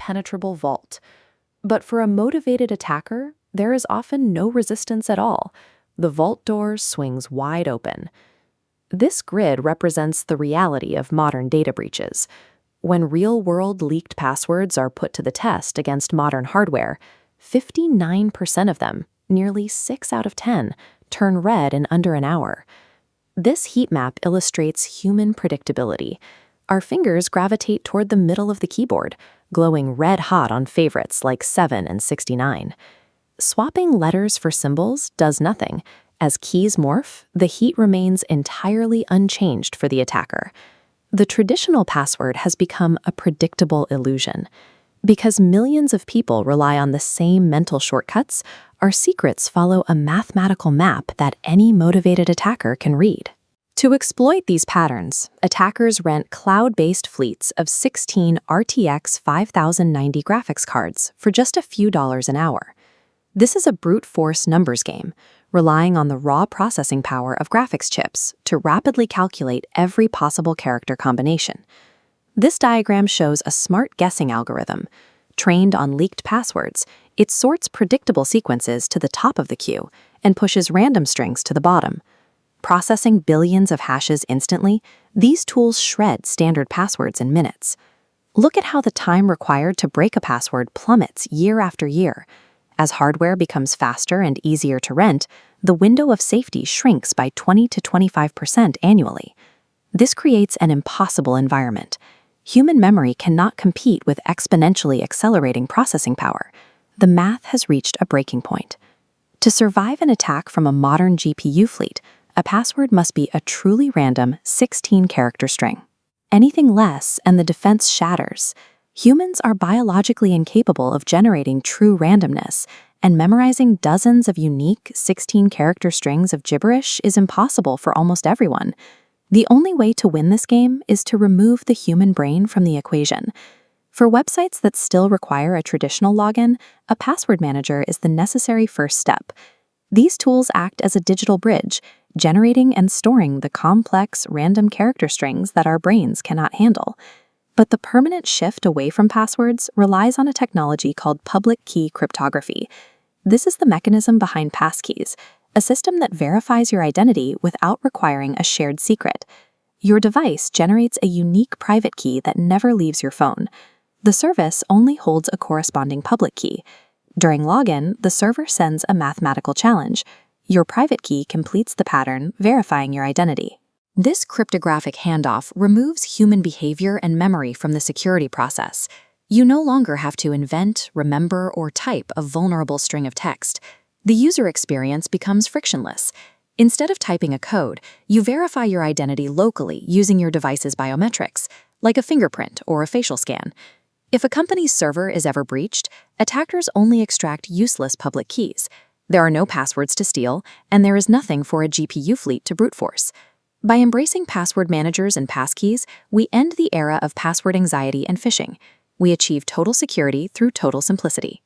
impenetrable vault. But for a motivated attacker, there is often no resistance at all. The vault door swings wide open. This grid represents the reality of modern data breaches. When real-world leaked passwords are put to the test against modern hardware, 59% of them, nearly 6 out of 10, turn red in under an hour. This heat map illustrates human predictability. Our fingers gravitate toward the middle of the keyboard, glowing red-hot on favorites like 7 and 69. Swapping letters for symbols does nothing. As keys morph, the heat remains entirely unchanged for the attacker. The traditional password has become a predictable illusion. Because millions of people rely on the same mental shortcuts, our secrets follow a mathematical map that any motivated attacker can read. To exploit these patterns, attackers rent cloud-based fleets of 16 RTX 5090 graphics cards for just a few dollars an hour. This is a brute force numbers game, relying on the raw processing power of graphics chips to rapidly calculate every possible character combination. This diagram shows a smart guessing algorithm. Trained on leaked passwords, it sorts predictable sequences to the top of the queue and pushes random strings to the bottom. Processing billions of hashes instantly, these tools shred standard passwords in minutes. Look at how the time required to break a password plummets year after year. As hardware becomes faster and easier to rent, the window of safety shrinks by 20 to 25% annually. This creates an impossible environment. Human memory cannot compete with exponentially accelerating processing power. The math has reached a breaking point. To survive an attack from a modern GPU fleet, a password must be a truly random 16-character string. Anything less, and the defense shatters. Humans are biologically incapable of generating true randomness, and memorizing dozens of unique 16-character strings of gibberish is impossible for almost everyone. The only way to win this game is to remove the human brain from the equation. For websites that still require a traditional login, a password manager is the necessary first step. These tools act as a digital bridge, generating and storing the complex, random character strings that our brains cannot handle. But the permanent shift away from passwords relies on a technology called public key cryptography. This is the mechanism behind Passkeys, a system that verifies your identity without requiring a shared secret. Your device generates a unique private key that never leaves your phone. The service only holds a corresponding public key. During login, the server sends a mathematical challenge. Your private key completes the pattern, verifying your identity. This cryptographic handoff removes human behavior and memory from the security process. You no longer have to invent, remember, or type a vulnerable string of text. The user experience becomes frictionless. Instead of typing a code, you verify your identity locally using your device's biometrics, like a fingerprint or a facial scan. If a company's server is ever breached, attackers only extract useless public keys. There are no passwords to steal, and there is nothing for a GPU fleet to brute force. By embracing password managers and passkeys, we end the era of password anxiety and phishing. We achieve total security through total simplicity.